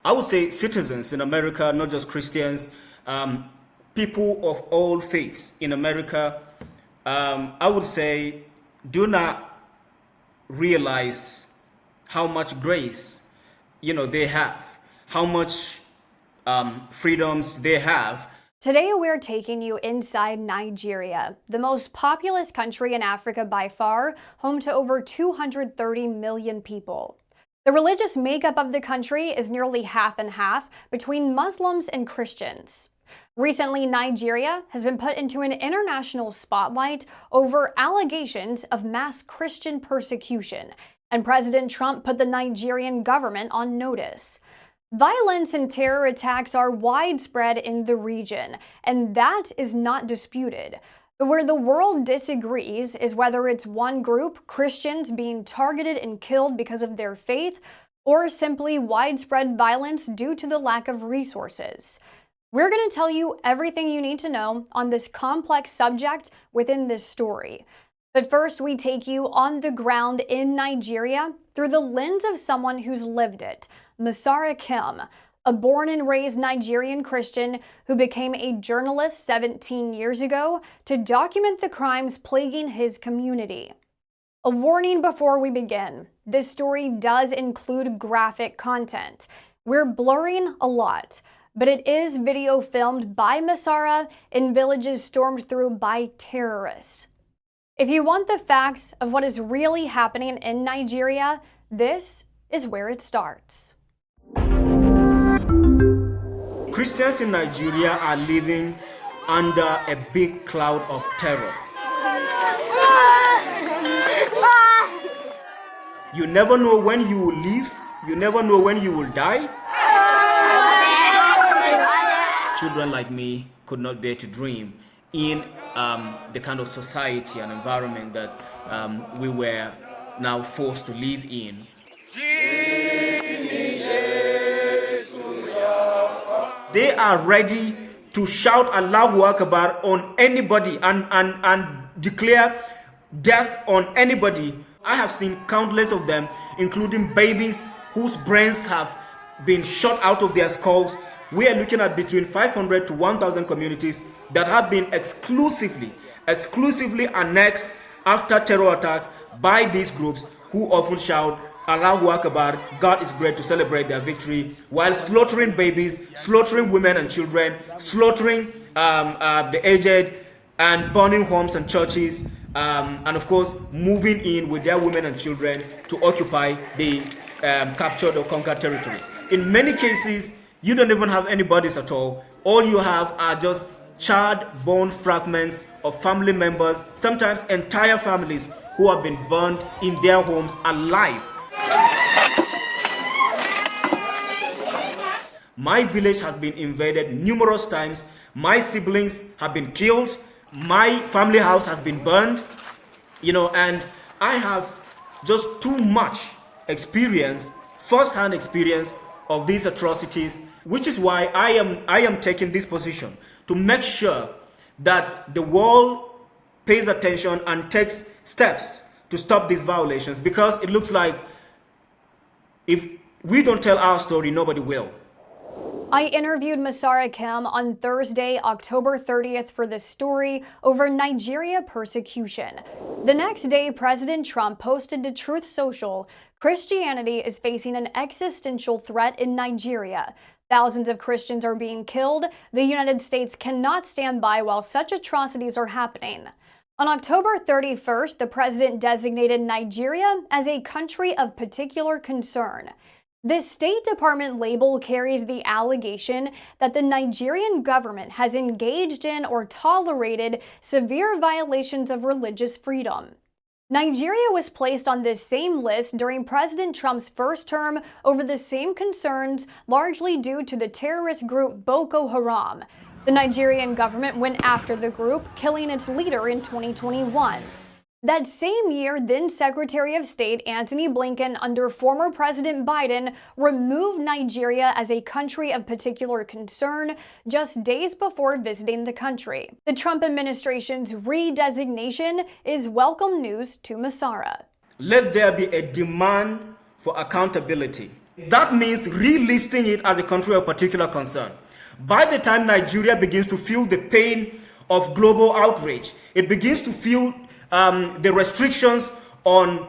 I would say citizens in America, not just Christians, people of all faiths in America, I would say do not realize how much grace, they have, how much freedoms they have. Today, we're taking you inside Nigeria, the most populous country in Africa by far, home to over 230 million people. The religious makeup of the country is nearly half and half between Muslims and Christians. Recently, Nigeria has been put into an international spotlight over allegations of mass Christian persecution, and President Trump put the Nigerian government on notice. Violence and terror attacks are widespread in the region, and that is not disputed. But where the world disagrees is whether it's one group, Christians, being targeted and killed because of their faith, or simply widespread violence due to the lack of resources. We're going to tell you everything you need to know on this complex subject within this story. But first, we take you on the ground in Nigeria through the lens of someone who's lived it, Masara Kim, a born and raised Nigerian Christian who became a journalist 17 years ago to document the crimes plaguing his community. A warning before we begin, this story does include graphic content. We're blurring a lot, but it is video filmed by Masara in villages stormed through by terrorists. If you want the facts of what is really happening in Nigeria, this is where it starts. Christians in Nigeria are living under a big cloud of terror. You never know when you will live. You never know when you will die. Children like me could not bear to dream in the kind of society and environment that we were now forced to live in. They are ready to shout Allahu Akbar on anybody and declare death on anybody. I have seen countless of them, including babies whose brains have been shot out of their skulls. We are looking at between 500 to 1,000 communities that have been exclusively annexed after terror attacks by these groups who often shout Allahu Akbar, God is great, to celebrate their victory, while slaughtering babies, slaughtering women and children, slaughtering the aged, and burning homes and churches, and of course moving in with their women and children to occupy the captured or conquered territories. In many cases, you don't even have any bodies at all. All you have are just charred bone fragments of family members, sometimes entire families who have been burned in their homes alive. My village has been invaded numerous times. My siblings have been killed. My family house has been burned. And I have just too much experience, first-hand experience of these atrocities, which is why I am taking this position to make sure that the world pays attention and takes steps to stop these violations, because it looks like if we don't tell our story, nobody will. I interviewed Masara Kim on Thursday, October 30th for this story over Nigeria persecution. The next day, President Trump posted to Truth Social, Christianity is facing an existential threat in Nigeria. Thousands of Christians are being killed. The United States cannot stand by while such atrocities are happening. On October 31st, the president designated Nigeria as a country of particular concern. This State Department label carries the allegation that the Nigerian government has engaged in or tolerated severe violations of religious freedom. Nigeria was placed on this same list during President Trump's first term over the same concerns, largely due to the terrorist group Boko Haram. The Nigerian government went after the group, killing its leader in 2021. That same year, then Secretary of State Antony Blinken, under former President Biden, removed Nigeria as a country of particular concern just days before visiting the country. The Trump administration's redesignation is welcome news to Masara. Let there be a demand for accountability. That means relisting it as a country of particular concern. By the time Nigeria begins to feel the pain of global outrage, it begins to feel the restrictions on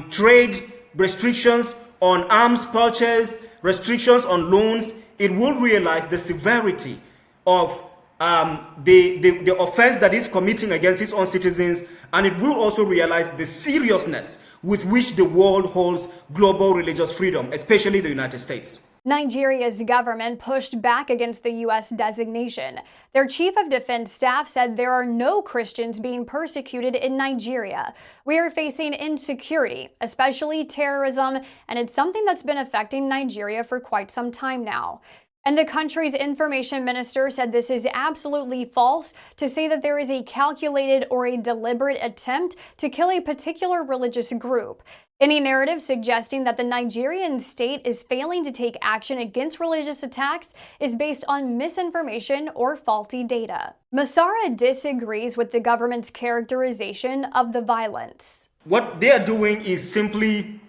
trade, restrictions on arms purchase, restrictions on loans, it will realize the severity of the offense that it's committing against its own citizens, and it will also realize the seriousness with which the world holds global religious freedom, especially the United States. Nigeria's government pushed back against the U.S. designation. Their chief of defense staff said there are no Christians being persecuted in Nigeria. We are facing insecurity, especially terrorism, and it's something that's been affecting Nigeria for quite some time now. And the country's information minister said this is absolutely false to say that there is a calculated or a deliberate attempt to kill a particular religious group. Any narrative suggesting that the Nigerian state is failing to take action against religious attacks is based on misinformation or faulty data. Masara disagrees with the government's characterization of the violence. What they are doing is simply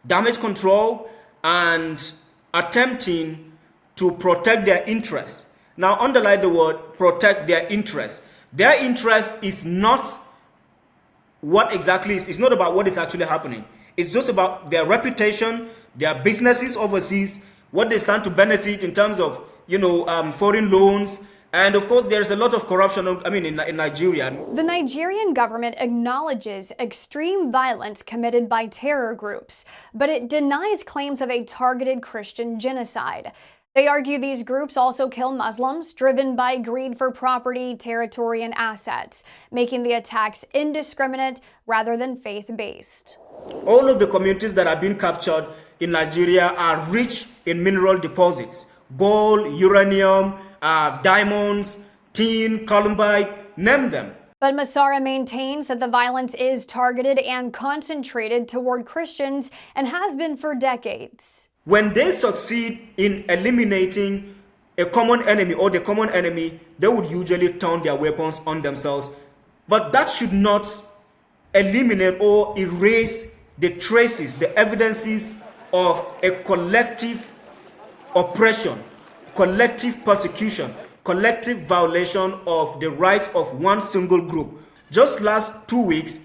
damage control and attempting to protect their interests. Now, underline the word protect their interests. Their interest is not what exactly is, it's not about what is actually happening. It's just about their reputation, their businesses overseas, what they stand to benefit in terms of, foreign loans. And of course, there's a lot of corruption, in Nigeria. The Nigerian government acknowledges extreme violence committed by terror groups, but it denies claims of a targeted Christian genocide. They argue these groups also kill Muslims, driven by greed for property, territory, and assets, making the attacks indiscriminate rather than faith-based. All of the communities that have been captured in Nigeria are rich in mineral deposits: gold, uranium, diamonds, tin, columbite, name them. But Masara maintains that the violence is targeted and concentrated toward Christians and has been for decades. When they succeed in eliminating a common enemy or the common enemy, they would usually turn their weapons on themselves. But that should not eliminate or erase the traces, the evidences of a collective oppression, collective persecution, collective violation of the rights of one single group. Just last 2 weeks,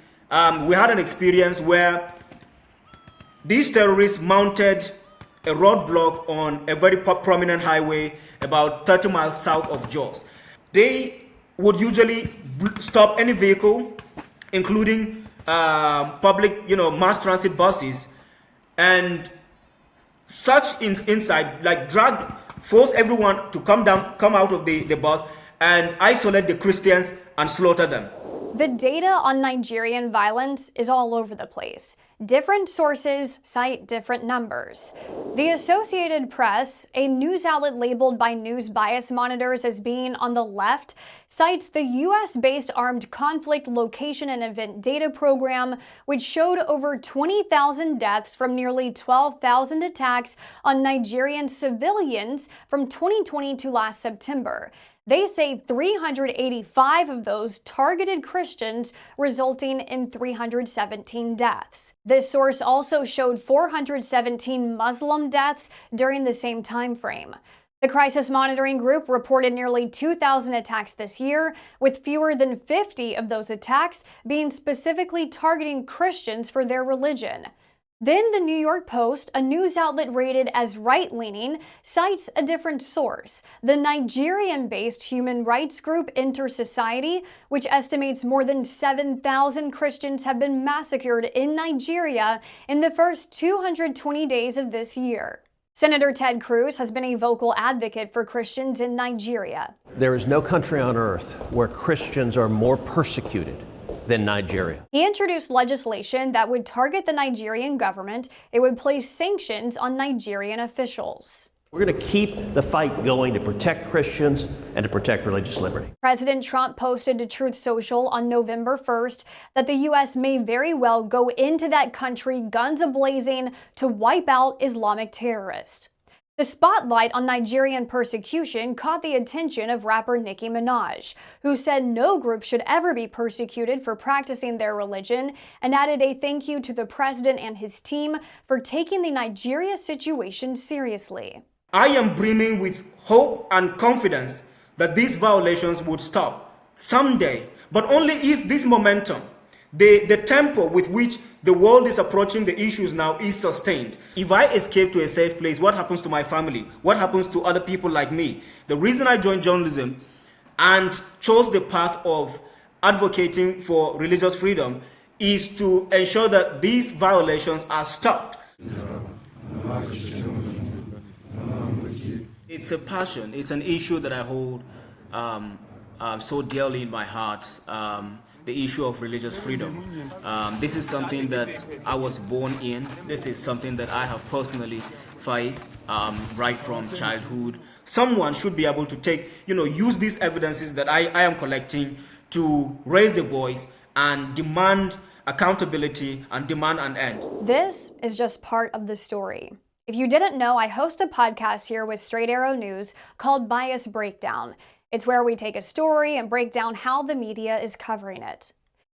we had an experience where these terrorists mounted a roadblock on a very prominent highway about 30 miles south of Jos. They would usually stop any vehicle, including public, mass transit buses, and search inside, like force everyone to come out of the bus and isolate the Christians and slaughter them. The data on Nigerian violence is all over the place. Different sources cite different numbers. The Associated Press, a news outlet labeled by news bias monitors as being on the left, cites the U.S.-based Armed Conflict Location and Event Data Program, which showed over 20,000 deaths from nearly 12,000 attacks on Nigerian civilians from 2020 to last September. They say 385 of those targeted Christians, resulting in 317 deaths. This source also showed 417 Muslim deaths during the same time frame. The Crisis Monitoring Group reported nearly 2,000 attacks this year, with fewer than 50 of those attacks being specifically targeting Christians for their religion. Then the New York Post, a news outlet rated as right-leaning, cites a different source, the Nigerian-based human rights group Inter-Society, which estimates more than 7,000 Christians have been massacred in Nigeria in the first 220 days of this year. Senator Ted Cruz has been a vocal advocate for Christians in Nigeria. There is no country on earth where Christians are more persecuted than Nigeria. He introduced legislation that would target the Nigerian government. It would place sanctions on Nigerian officials. We're going to keep the fight going to protect Christians and to protect religious liberty. President Trump posted to Truth Social on November 1st that the U.S. may very well go into that country guns a-blazing to wipe out Islamic terrorists. The spotlight on Nigerian persecution caught the attention of rapper Nicki Minaj, who said no group should ever be persecuted for practicing their religion, and added a thank you to the president and his team for taking the Nigeria situation seriously. I am brimming with hope and confidence that these violations would stop someday, but only if this momentum, the tempo with which the world is approaching the issues now, is sustained. If I escape to a safe place, what happens to my family? What happens to other people like me? The reason I joined journalism and chose the path of advocating for religious freedom is to ensure that these violations are stopped. It's a passion. It's an issue that I hold so dearly in my heart. The issue of religious freedom. This is something that I was born in. This is something that I have personally faced right from childhood. Someone should be able to use these evidences that I am collecting to raise a voice and demand accountability and demand an end. This is just part of the story. If you didn't know, I host a podcast here with Straight Arrow News called Bias Breakdown. It's where we take a story and break down how the media is covering it.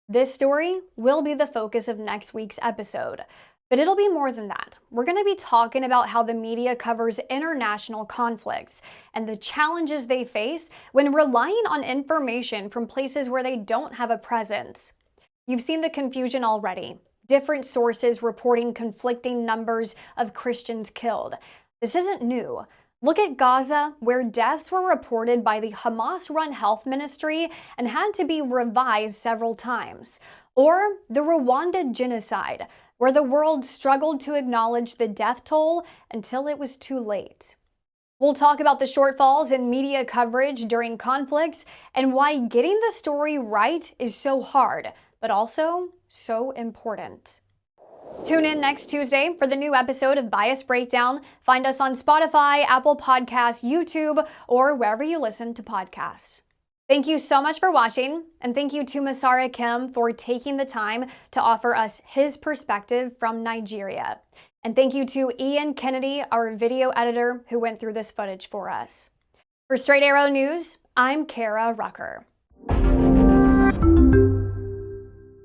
This story will be the focus of next week's episode, but it'll be more than that. We're going to be talking about how the media covers international conflicts and the challenges they face when relying on information from places where they don't have a presence. You've seen the confusion already. Different sources reporting conflicting numbers of Christians killed. This isn't new. Look at Gaza, where deaths were reported by the Hamas-run health ministry and had to be revised several times. Or the Rwanda genocide, where the world struggled to acknowledge the death toll until it was too late. We'll talk about the shortfalls in media coverage during conflicts and why getting the story right is so hard, but also so important. Tune in next Tuesday for the new episode of Bias Breakdown. Find us on Spotify, Apple Podcasts, YouTube, or wherever you listen to podcasts. Thank you so much for watching, and thank you to Masara Kim for taking the time to offer us his perspective from Nigeria. And thank you to Ian Kennedy, our video editor, who went through this footage for us. For Straight Arrow News, I'm Kara Rucker.